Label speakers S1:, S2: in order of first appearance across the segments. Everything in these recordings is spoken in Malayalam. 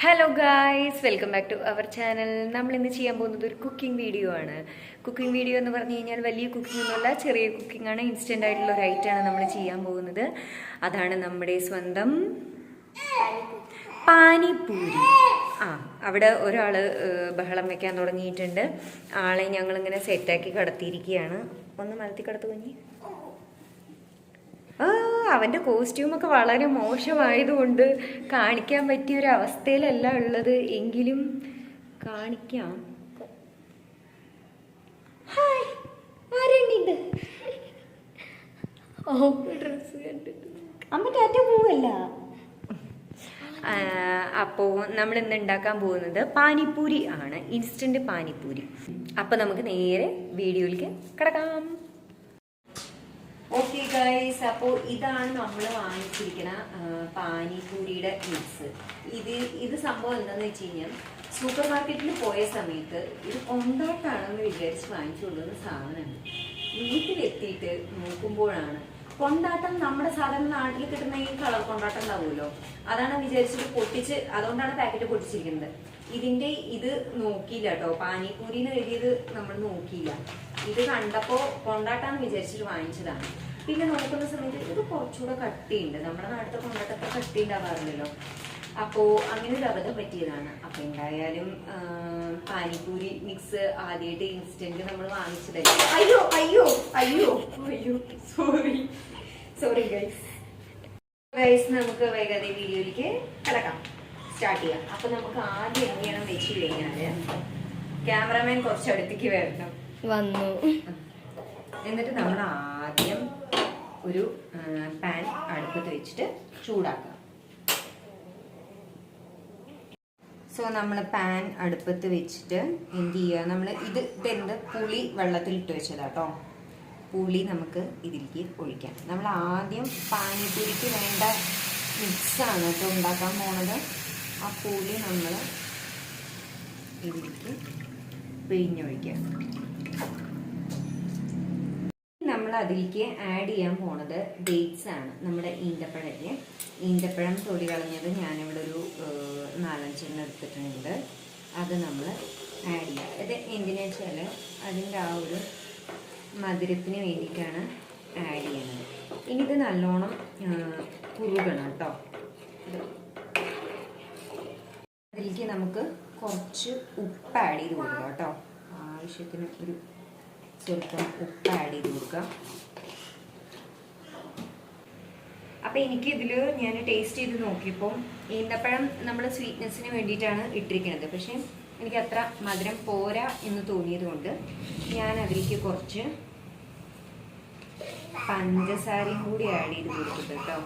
S1: Hello guys, welcome back to our channel. നമ്മൾ ഇന്ന് ചെയ്യാൻ പോകുന്നത് ഒരു കുക്കിംഗ് വീഡിയോ ആണ്. കുക്കിംഗ് വീഡിയോ എന്ന് പറഞ്ഞു കഴിഞ്ഞാൽ വലിയ കുക്കിംഗ് ഒന്നുമല്ല, ചെറിയ കുക്കിംഗ് ആണ്. ഇൻസ്റ്റൻ്റ് ആയിട്ടുള്ള ഒരു ഐറ്റമാണ് നമ്മൾ ചെയ്യാൻ പോകുന്നത്. അതാണ് നമ്മുടെ സ്വന്തം പാനിപ്പൂരി. അവിടെ ഒരാൾ ബഹളം വെക്കാൻ തുടങ്ങിയിട്ടുണ്ട്. ആളെ ഞങ്ങളിങ്ങനെ സെറ്റാക്കി കടത്തിയിരിക്കുകയാണ്. ഒന്ന് മലത്തി കടത്തു കുഞ്ഞി. അവൻ്റെ കോസ്റ്റ്യൂമൊക്കെ വളരെ മോശമായതുകൊണ്ട് കാണിക്കാൻ പറ്റിയ ഒരു അവസ്ഥയിലല്ല ഉള്ളത്, എങ്കിലും കാണിക്കാം. ആരാണിത്? ഡ്രസ് കണ്ടിട്ട് അമ്മ ടാറ്റ പോവല്ല. അപ്പോൾ നമ്മൾ ഇന്ന് ഉണ്ടാക്കാൻ പോകുന്നത് പാനിപ്പൂരി ആണ്, ഇൻസ്റ്റന്റ് പാനിപ്പൂരി. അപ്പോൾ നമുക്ക് നേരെ വീഡിയോയിലേക്ക് കിടക്കാം. ഓക്കെ ഗൈസ്, അപ്പോൾ ഇതാണ് നമ്മൾ വാങ്ങിച്ചിരിക്കുന്ന പാനിപ്പൂരിയുടെ മിക്സ്. ഇത് സംഭവം എന്താണെന്ന് വെച്ച് കഴിഞ്ഞാൽ, സൂപ്പർ മാർക്കറ്റിൽ പോയ സമയത്ത് ഇത് കൊണ്ടാട്ടാണെന്ന് വിചാരിച്ച് വാങ്ങിച്ചു കൊണ്ടുവന്ന സാധനമാണ്. വീട്ടിലെത്തിയിട്ട് നോക്കുമ്പോഴാണ് കൊണ്ടാട്ടം നമ്മുടെ സാധാരണ നാട്ടിൽ കിട്ടുന്ന ഈ കളർ കൊണ്ടാട്ടം ഉണ്ടാവുമല്ലോ, അതാണ് വിചാരിച്ചിട്ട് പൊട്ടിച്ച്, അതുകൊണ്ടാണ് പാക്കറ്റ് പൊട്ടിച്ചിരിക്കുന്നത്. ഇത് നോക്കിയില്ല കേട്ടോ, പാനിപ്പൂരിന്ന് എഴുതിയത് നമ്മൾ നോക്കിയില്ല. ഇത് കണ്ടപ്പോൾ കൊണ്ടാട്ടാന്ന് വിചാരിച്ചിട്ട് വാങ്ങിച്ചതാണ്. പിന്നെ നോക്കുന്ന സമയത്ത് ഇത് കുറച്ചുകൂടെ കട്ടിയുണ്ട്, നമ്മുടെ നാട്ടിലെ കൊണ്ടാട്ടത്തെ കട്ടി ഉണ്ടാവാറില്ലല്ലോ. അപ്പോൾ അങ്ങനെ ഒരു അബദ്ധം പറ്റിയതാണ്. അപ്പൊ എന്തായാലും പാനിപ്പൂരി മിക്സ് ആദ്യമായിട്ട് ഇൻസ്റ്റന്റ് നമ്മൾ വാങ്ങിച്ചതല്ലേ. അയ്യോ അയ്യോ അയ്യോ അയ്യോ സോറി ഗൈസ്, നമുക്ക് വൈകാതെ വീഡിയോയിലേക്ക് കിടക്കാം, സ്റ്റാർട്ട് ചെയ്യാം. അപ്പൊ നമുക്ക് ആദ്യം എന്ത് ചെയ്യണം വെച്ച് കഴിഞ്ഞാല്, ക്യാമറമാൻ കുറച്ച് അടുത്തേക്ക് വന്നു. എന്നിട്ട് നമ്മൾ ആദ്യം ഒരു പാൻ അടുപ്പത്ത് വെച്ചിട്ട് ചൂടാക്കാം. സോ നമ്മൾ പാൻ അടുപ്പത്ത് വെച്ചിട്ട് എന്ത് ചെയ്യുക, നമ്മൾ ഇതെന്ത് പുളി വെള്ളത്തിൽ ഇട്ട് വെച്ചതാട്ടോ. പുളി നമുക്ക് ഇതിലേക്ക് ഒഴിക്കാം. നമ്മൾ ആദ്യം പാനിപ്പൂരിക്ക് വേണ്ട മിക്സാണ് കേട്ടോ ഉണ്ടാക്കാൻ പോണത്. ആ പുളി നമ്മൾ ഇതിലേക്ക് പിഴിഞ്ഞൊഴിക്കുക. നമ്മൾ അതിലേക്ക് ആഡ് ചെയ്യാൻ പോണത് ഡേറ്റ്സ് ആണ്. നമ്മുടെ ഈന്തപ്പഴം തൊലി കളഞ്ഞത് ഞാനിവിടെ ഒരു 4-5 എടുത്തിട്ടുണ്ട്. അത് നമ്മൾ ആഡ് ചെയ്യുക. ഇത് എന്തിനാ വെച്ചാൽ അതിൻ്റെ ആ ഒരു മധുരത്തിന് വേണ്ടിയിട്ടാണ് ആഡ് ചെയ്യുന്നത്. ഇനി ഇത് നല്ലോണം കുറുകണം കേട്ടോ. അതിലേക്ക് നമുക്ക് കുറച്ച് ഉപ്പ് ആഡ് ചെയ്ത് കൊടുക്കാം കേട്ടോ. ആവശ്യത്തിന് ഒരു സ്വല്പം ഉപ്പ് ആഡ് ചെയ്ത് കൊടുക്കാം. അപ്പം എനിക്കിതിൽ ഞാൻ ടേസ്റ്റ് ചെയ്ത് നോക്കിയപ്പോൾ ഈന്തപ്പഴം നമ്മൾ സ്വീറ്റ്നെസ്സിന് വേണ്ടിയിട്ടാണ് ഇട്ടിരിക്കുന്നത്. പക്ഷേ എനിക്ക് അത്ര മധുരം പോരാ എന്ന് തോന്നിയത് കൊണ്ട് ഞാൻ അതിലേക്ക് കുറച്ച് പഞ്ചസാരയും കൂടി ആഡ് ചെയ്ത് കൊടുത്തിട്ട് കേട്ടോ.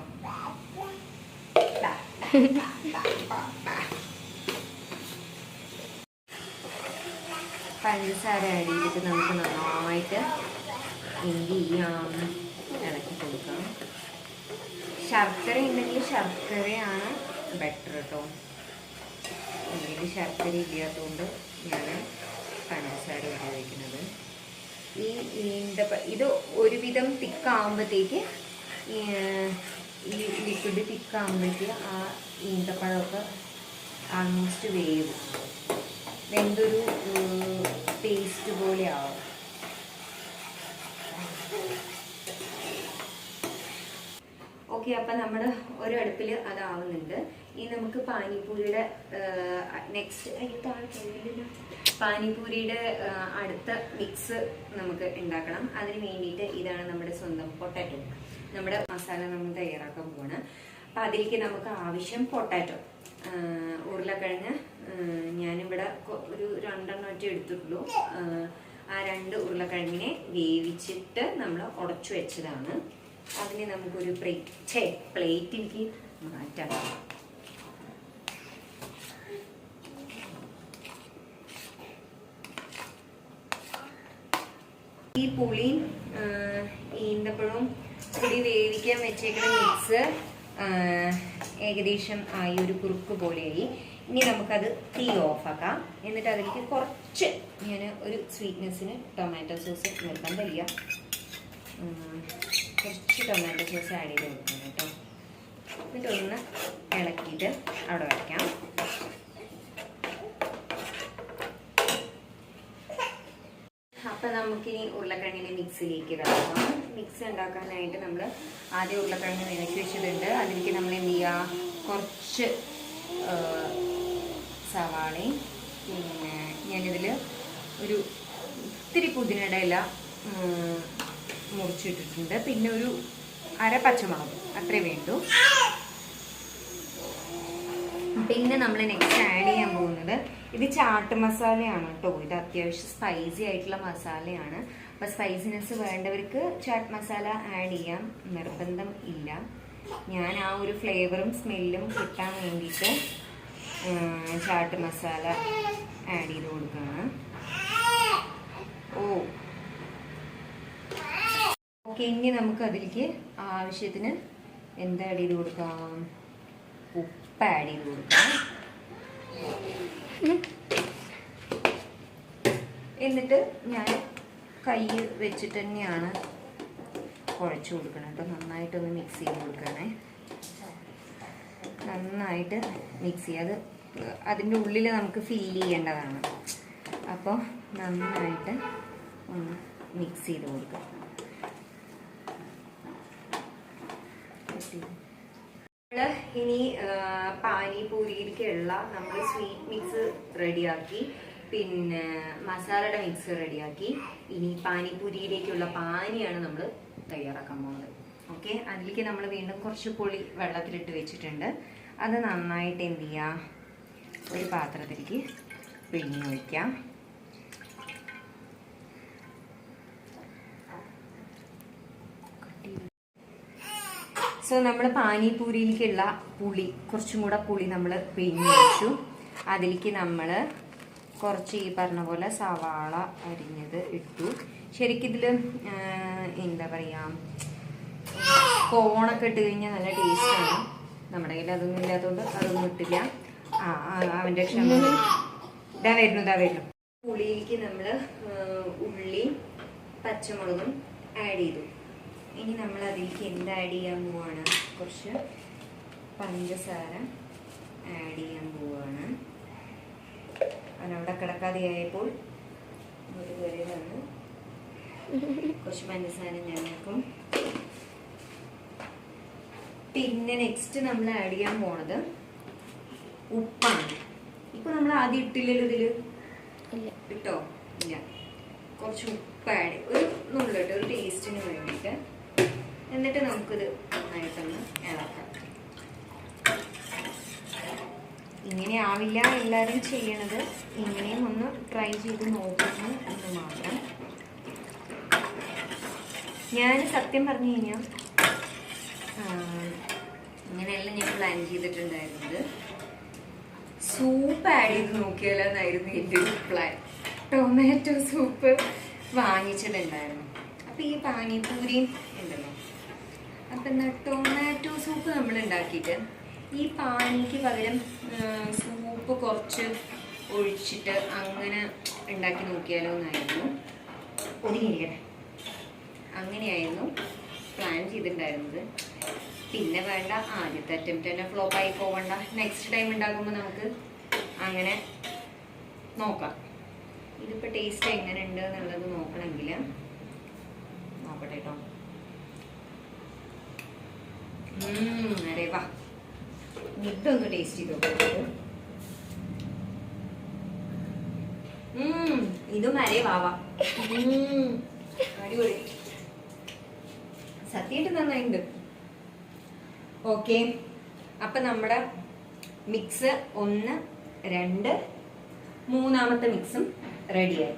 S1: പഞ്ചസാര ആഡ് ചെയ്തിട്ട് നമുക്ക് നന്നായിട്ട് എന്ത് ചെയ്യാം, ഇളക്കി കൊടുക്കാം. ശർക്കര ഉണ്ടെങ്കിൽ ശർക്കരയാണ് ബെറ്റർ കേട്ടോ. അല്ലെങ്കിൽ ശർക്കര ഇല്ലാത്തതുകൊണ്ട് ഞാൻ പഞ്ചസാര ഉപയോഗിക്കുന്നത്. ഇത് ഒരുവിധം തിക്കാവുമ്പോഴത്തേക്ക്, ഈ ലിക്വിഡ് തിക്കാവുമ്പോഴത്തേക്ക് ആ ഈന്തപ്പഴമൊക്കെ ആൾമോസ്റ്റ് വേവും, വെന്തൊരു പേസ്റ്റ് പോലെ ആവും. ഓക്കെ, അപ്പം നമ്മൾ ഒരു അടുപ്പിൽ അതാവുന്നുണ്ട്. ഇനി നമുക്ക് പാനിപ്പൂരിയുടെ പാനിപ്പൂരിയുടെ അടുത്ത മിക്സ് നമുക്ക് ഉണ്ടാക്കണം. അതിന് വേണ്ടിയിട്ട് ഇതാണ് നമ്മുടെ സ്വന്തം പൊട്ടാറ്റോ. നമ്മുടെ മസാല നമ്മൾ തയ്യാറാക്കാൻ പോവാണ്. അപ്പം അതിലേക്ക് നമുക്ക് ആവശ്യം പൊട്ടാറ്റോ, ഉരുളക്കിഴങ്ങ് ഞാനിവിടെ ഒരു 2 എടുത്തിട്ടുള്ളൂ. ആ 2 ഉരുളക്കിഴങ്ങിനെ വേവിച്ചിട്ട് നമ്മൾ ഉടച്ചു വെച്ചതാണ്. അതിനെ നമുക്കൊരു പ്ലേറ്റിലേക്ക് മാറ്റാം. ഈ പുളിയും ഈന്തപ്പഴവും കൂടി വേവിക്കാൻ വെച്ചേക്കുന്ന മിക്സ് ഏകദേശം ആയി, ഒരു കുറുക്ക് പോലെയായി. ഇനി നമുക്കത് തീ ഓഫാക്കാം. എന്നിട്ട് അതിലേക്ക് കുറച്ച് ഞാൻ ഒരു സ്വീറ്റ്നെസ്സിന് ടൊമാറ്റോ സോസ് നിർബന്ധമില്ല, കുറച്ച് ടൊമാറ്റോ സോസ് ആഡ് ചെയ്ത് കൊടുക്കണം കേട്ടോ. എന്നിട്ടൊന്ന് ഇളക്കിയിട്ട് അവിടെ വയ്ക്കാം. അപ്പം നമുക്കിനി ഉരുളക്കിഴങ്ങിനെ മിക്സിലേക്ക് കിടക്കാം. മിക്സ് ഉണ്ടാക്കാനായിട്ട് നമ്മൾ ആദ്യം ഉരുളക്കിഴങ്ങ് വിലക്കി വെച്ചിട്ടുണ്ട്. അതിലേക്ക് നമ്മൾ എന്ത് ചെയ്യുക, കുറച്ച് സവാളയും പിന്നെ ഞാനിതിൽ ഒരു ഇത്തിരി പുതിനയുടെ ഇല മുറിച്ചിട്ടിട്ടുണ്ട്. പിന്നെ ഒരു അര പച്ചമുളക് അത്രേ വേണ്ടൂ. പിന്നെ നമ്മൾ നെക്സ്റ്റ് ആഡ് ചെയ്യാൻ പോകുന്നത് ഇത് ചാട്ട് മസാലയാണ് കേട്ടോ. ഇത് അത്യാവശ്യം സ്പൈസി ആയിട്ടുള്ള മസാലയാണ്. അപ്പോൾ സ്പൈസിനെസ് വേണ്ടവർക്ക് ചാട്ട് മസാല ആഡ് ചെയ്യാം, നിർബന്ധം ഇല്ല. ഞാൻ ആ ഒരു ഫ്ലേവറും സ്മെല്ലും കിട്ടാൻ വേണ്ടിയിട്ട് ചാട്ട് മസാല ആഡ് ചെയ്ത് കൊടുക്കുകയാണ്. ഓക്കെ, ഇനി നമുക്ക് അതിലേക്ക് ആവശ്യത്തിന് എന്താ ആഡ് ചെയ്ത് കൊടുക്കാം, ഉപ്പ് ആഡ് ചെയ്ത് കൊടുക്കാം. എന്നിട്ട് ഞാൻ കൈ വെച്ചിട്ട് തന്നെയാണ് കുഴച്ച് കൊടുക്കണം കേട്ടോ. നന്നായിട്ടൊന്ന് മിക്സ് ചെയ്ത് കൊടുക്കണേ. നന്നായിട്ട് മിക്സ് ചെയ്യുക. അത് അതിൻ്റെ ഉള്ളിൽ നമുക്ക് ഫില്ല് ചെയ്യേണ്ടതാണ്. അപ്പോൾ നന്നായിട്ട് ഒന്ന് മിക്സ് ചെയ്ത് കൊടുക്കുക. ഇനി പാനിപൂരിയിലേക്കുള്ള നമ്മൾ സ്വീറ്റ് മിക്സ് റെഡിയാക്കി, പിന്നെ മസാലയുടെ മിക്സ് റെഡിയാക്കി. ഇനി പാനിപൂരിയിലേക്കുള്ള പാനിയാണ് നമ്മൾ തയ്യാറാക്കാൻ പോകുന്നത്. ഓക്കെ, അതിലേക്ക് നമ്മൾ വീണ്ടും കുറച്ച് പുളി വെള്ളത്തിലിട്ട് വെച്ചിട്ടുണ്ട്. അത് നന്നായിട്ട് എന്ത് ചെയ്യുക, ഒരു പാത്രത്തിലേക്ക് പിഴിഞ്ഞ് വയ്ക്കാം. സോ നമ്മൾ പാനിപൂരിയിലേക്കുള്ള പുളി, കുറച്ചും കൂടെ പുളി നമ്മൾ പിഴിഞ്ഞ് വെച്ചു. അതിലേക്ക് നമ്മൾ കുറച്ച് ഈ പറഞ്ഞ പോലെ സവാള അരിഞ്ഞത് ഇട്ടു. ശരിക്കും ഇതിൽ എന്താ പറയുക, കോണൊക്കെ ഇട്ട് കഴിഞ്ഞാൽ നല്ല ടേസ്റ്റാണ്. നമ്മുടെ കയ്യിൽ അതൊന്നും ഇല്ലാത്തതുകൊണ്ട് അതൊന്നും ഇട്ടില്ല. അവൻ്റെ ക്ഷമ ഇതാ വരുന്നു. പുളിയിലേക്ക് നമ്മൾ ഉള്ളിയും പച്ചമുളകും ആഡ് ചെയ്തു. ഇനി നമ്മൾ അതിലേക്ക് എന്ത് ആഡ് ചെയ്യാൻ പോവാണ്, കുറച്ച് പഞ്ചസാര ആഡ് ചെയ്യാൻ പോവാണ്. അതിനവിടെ കിടക്കാതെയായപ്പോൾ ഒരു കറി തന്ന് കുറച്ച് പഞ്ചസാര ഞാൻ വെക്കും. പിന്നെ നെക്സ്റ്റ് നമ്മൾ ആഡ് ചെയ്യാൻ പോണത് ഉപ്പാണ്. ഇപ്പൊ നമ്മൾ ആദ്യം ഇട്ടില്ലല്ലോ ഇതില്, ഇട്ടോ? ഇല്ല. കുറച്ച് ഉപ്പ് ആഡ്, ഒരു നുള്ളിട്ട് ഒരു ടേസ്റ്റിന് വേണ്ടിയിട്ട്. എന്നിട്ട് നമുക്കിത് നന്നായിട്ടൊന്ന് ഇളക്കാം. ഇങ്ങനെ ആവില്ല എല്ലാവരും ചെയ്യണത്, ഇങ്ങനെയും ഒന്ന് ട്രൈ ചെയ്ത് നോക്കുന്നു എന്ന് മാത്രം. ഞാൻ സത്യം പറഞ്ഞു കഴിഞ്ഞാൽ ഇങ്ങനെയല്ല ഞാൻ പ്ലാൻ ചെയ്തിട്ടുണ്ടായിരുന്നത്. സൂപ്പ് ആഡ് ചെയ്ത് നോക്കിയാലെന്നായിരുന്നു എൻ്റെ ഒരു പ്ലാൻ. Tomato soup വാങ്ങിച്ചിട്ടുണ്ടായിരുന്നു. അപ്പം ഈ പാനിപൂരിയും ഉണ്ടല്ലോ, അപ്പം എന്നാൽ ടൊമാറ്റോ സൂപ്പ് നമ്മൾ ഉണ്ടാക്കിയിട്ട് ഈ പാനിക്ക് പകരം സൂപ്പ് കുറച്ച് ഒഴിച്ചിട്ട് അങ്ങനെ ഉണ്ടാക്കി നോക്കിയാലോ എന്നായിരുന്നു. ഒതുങ്ങിയിരിക്കട്ടെ, അങ്ങനെയായിരുന്നു പ്ലാൻ ചെയ്തിട്ടുണ്ടായിരുന്നത്. പിന്നെ വേണ്ട, ആദ്യത്തെ അറ്റംപ്റ്റ് തന്നെ ഫ്ലോപ്പായി പോകണ്ട. നെക്സ്റ്റ് ടൈം ഉണ്ടാക്കുമ്പോൾ നമുക്ക് അങ്ങനെ നോക്കാം. ഇതിപ്പോൾ ടേസ്റ്റ് എങ്ങനെ ഉണ്ട് എന്നുള്ളത് നോക്കണമെങ്കിൽ നോക്കട്ടെ കേട്ടോ. അരേ വാ, ഇതൊന്ന് ടേസ്റ്റ് ചെയ്ത് നോക്കാം. ഇതും അരേ വാവാ, അടിപൊളി, സത്യമായിട്ട് നന്നായിട്ടുണ്ട്. ഓക്കെ, അപ്പം നമ്മുടെ മിക്സ് 1, 2, മൂന്നാമത്തെ മിക്സും റെഡിയായി.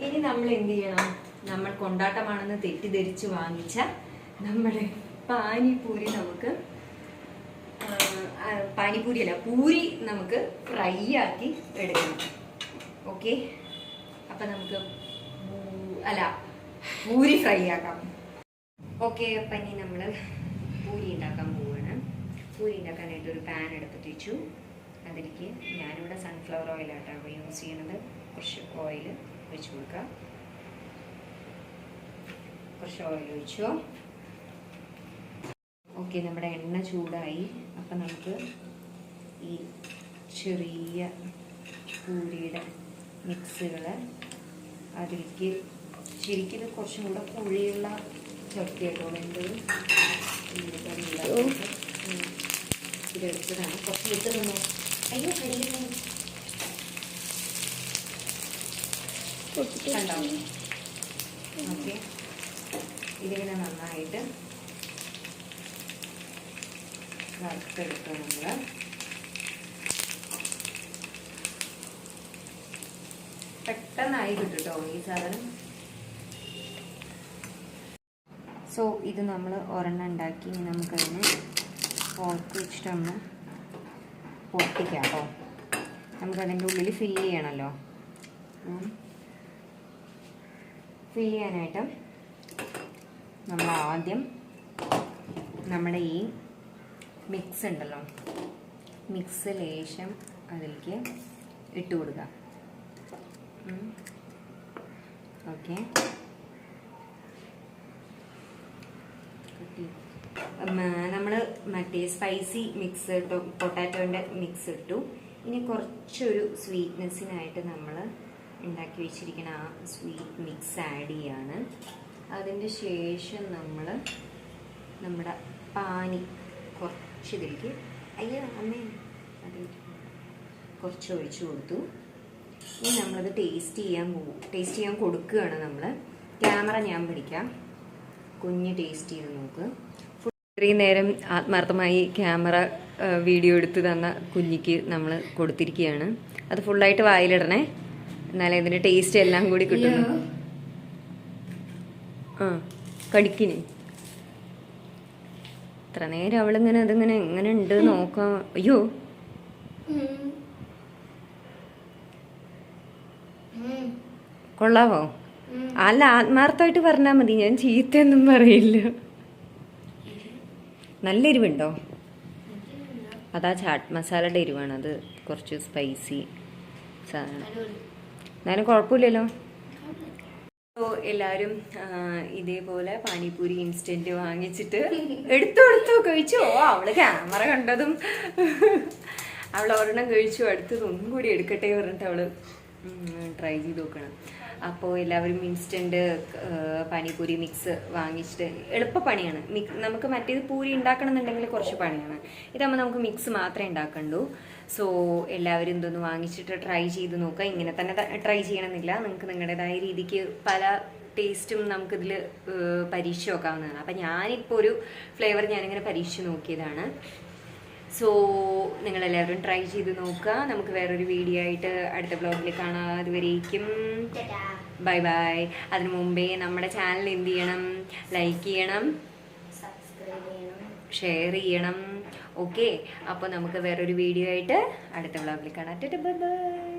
S1: ഇനി നമ്മൾ എന്ത് ചെയ്യണം, നമ്മൾ കൊണ്ടാട്ടമാണെന്ന് തെറ്റിദ്ധരിച്ച് വാങ്ങിച്ച നമ്മുടെ പാനിപൂരി നമുക്ക്, പാനിപൂരി അല്ല പൂരി, നമുക്ക് ഫ്രൈ ആക്കി എടുക്കണം. ഓക്കെ, അപ്പം നമുക്ക് പൂരി ഫ്രൈ ആക്കാം. ഓക്കെ, അപ്പം ഇനി നമ്മൾ പൂരി ഉണ്ടാക്കാൻ പോവുകയാണ്. പൂരി ഉണ്ടാക്കാനായിട്ട് ഒരു പാൻ എടുത്തിട്ട് വെച്ചു. അതിലേക്ക് ഞാനിവിടെ സൺഫ്ലവർ ഓയിലായിട്ടാണ് യൂസ് ചെയ്യണത്. കുറച്ച് ഓയിൽ ഒഴിച്ചു കൊടുക്കാം. കുറച്ച് ഓയിൽ ഒഴിച്ചു. ഓക്കെ, നമ്മുടെ എണ്ണ ചൂടായി. അപ്പം നമുക്ക് ഈ ചെറിയ പൂരിയുടെ മിക്സുകൾ അതിലേക്ക് ശരിക്കും ഇത് കുറച്ചും കൂടെ പുളിയുള്ള ചട്ടിയാട്ടോ വേണ്ടത്. ഇതെടുത്തതാണ്. കുറച്ച് വിട്ട് നിന്നോ. അയ്യോ കടിക്കുന്നു. കണ്ടോ? ഓക്കെ, ഇതിങ്ങനെ നന്നായിട്ട് വറുത്തെടുക്കുക നമ്മൾ. പെട്ടെന്നായി കിട്ടും കേട്ടോ ഈ സാധനം. സോ ഇത് നമ്മൾ ഒരെണ്ണം ഉണ്ടാക്കി നമുക്കതിന് ഫോർക്ക് വെച്ചിട്ട് ഒന്ന് പൊട്ടിക്കാം കേട്ടോ. നമുക്കതിൻ്റെ ഉള്ളിൽ ഫില്ല് ചെയ്യണമല്ലോ. ഫില്ല് ചെയ്യാനായിട്ട് നമ്മൾ ആദ്യം നമ്മുടെ ഈ മിക്സ് ഉണ്ടല്ലോ, മിക്സ് ലേശം അതിലേക്ക് ഇട്ട് കൊടുക്കുക. ഓക്കെ, നമ്മൾ മറ്റേ സ്പൈസി മിക്സ് പൊട്ടാറ്റോൻ്റെ മിക്സ് ഇട്ടു. ഇനി കുറച്ചൊരു സ്വീറ്റ്നെസ്സിനായിട്ട് നമ്മൾ ഉണ്ടാക്കി വെച്ചിരിക്കുന്ന ആ സ്വീറ്റ് മിക്സ് ആഡ് ചെയ്യാണ്. അതിൻ്റെ ശേഷം നമ്മൾ നമ്മുടെ പാനി കുറച്ച് ഇതിലേക്ക് അമ്മേ അതിലേക്ക് കുറച്ച് ഒഴിച്ചു കൊടുത്തു. ഇനി നമ്മളത് ടേസ്റ്റ് ചെയ്യാൻ കൊടുക്കുകയാണ് നമ്മൾ. ക്യാമറ ഞാൻ പിടിക്കാം, കുഞ്ഞ് ടേസ്റ്റ് ചെയ്ത് നോക്ക്. ഇത്രയും നേരം ആത്മാർത്ഥമായി ക്യാമറ വീഡിയോ എടുത്ത് തന്ന കുഞ്ഞിക്ക് നമ്മൾ കൊടുത്തിരിക്കുകയാണ്. അത് ഫുള്ളായിട്ട് വായിലിടണേ, എന്നാലേ ഇതിൻ്റെ ടേസ്റ്റ് എല്ലാം കൂടി കിട്ടുന്നു. കടിക്കിന് ഇത്ര നേരം അവളിങ്ങനെ അതിങ്ങനെ എങ്ങനെ ഉണ്ട് നോക്കാം. അയ്യോ കൊള്ളാവോ? അല്ല, ആത്മാർത്ഥമായിട്ട് പറഞ്ഞാൽ മതി, ഞാൻ ചീത്തയൊന്നും പറയില്ല. നല്ല എരിവുണ്ടോ? അതാ ചാട്ട് മസാലയുടെ എരിവാണ്, അത് കുറച്ച് സ്പൈസി സാധനം. എന്നാലും കുഴപ്പമില്ലല്ലോ. അപ്പോൾ എല്ലാവരും ഇതേപോലെ പാനിപൂരി ഇൻസ്റ്റൻറ്റ് വാങ്ങിച്ചിട്ട് എടുത്തു കഴിച്ചു. അവള് ക്യാമറ കണ്ടതും അവൾ ഒരെണ്ണം കഴിച്ചു, അടുത്തത് ഒന്നും കൂടി എടുക്കട്ടെ പറഞ്ഞിട്ട് അവള് ട്രൈ ചെയ്ത് നോക്കണം. അപ്പോൾ എല്ലാവരും ഇൻസ്റ്റൻറ്റ് പാനിപൂരി മിക്സ് വാങ്ങിച്ചിട്ട് എളുപ്പപ്പണിയാണ്. നമുക്ക് മറ്റേത് പൂരി ഉണ്ടാക്കണം എന്നുണ്ടെങ്കിൽ കുറച്ച് പണിയാണ്. ഇതാകുമ്പോൾ നമുക്ക് മിക്സ് മാത്രമേ ഉണ്ടാക്കണ്ടൂ. സോ എല്ലാവരും ഇതൊന്ന് വാങ്ങിച്ചിട്ട് ട്രൈ ചെയ്ത് നോക്കുക. ഇങ്ങനെ തന്നെ ട്രൈ ചെയ്യണമെന്നില്ല, നിങ്ങൾക്ക് നിങ്ങളുടേതായ രീതിക്ക് പല ടേസ്റ്റും നമുക്കിതിൽ പരീക്ഷ നോക്കാവുന്നതാണ്. അപ്പം ഞാനിപ്പോൾ ഒരു ഫ്ലേവർ ഞാനിങ്ങനെ പരീക്ഷിച്ച് നോക്കിയതാണ്. സോ നിങ്ങളെല്ലാവരും ട്രൈ ചെയ്ത് നോക്കുക. നമുക്ക് വേറൊരു വീഡിയോ ആയിട്ട് അടുത്ത ബ്ലോഗിൽ കാണാം. അതുവരേക്കും ബൈ ബൈ. അതിനു മുമ്പേ നമ്മുടെ ചാനൽ എന്ത് ചെയ്യണം? ലൈക്ക് ചെയ്യണം, ഷെയർ ചെയ്യണം. ഓക്കെ, അപ്പോൾ നമുക്ക് വേറൊരു വീഡിയോ ആയിട്ട് അടുത്ത ബ്ലോഗിൽ കാണാം. Bye bye.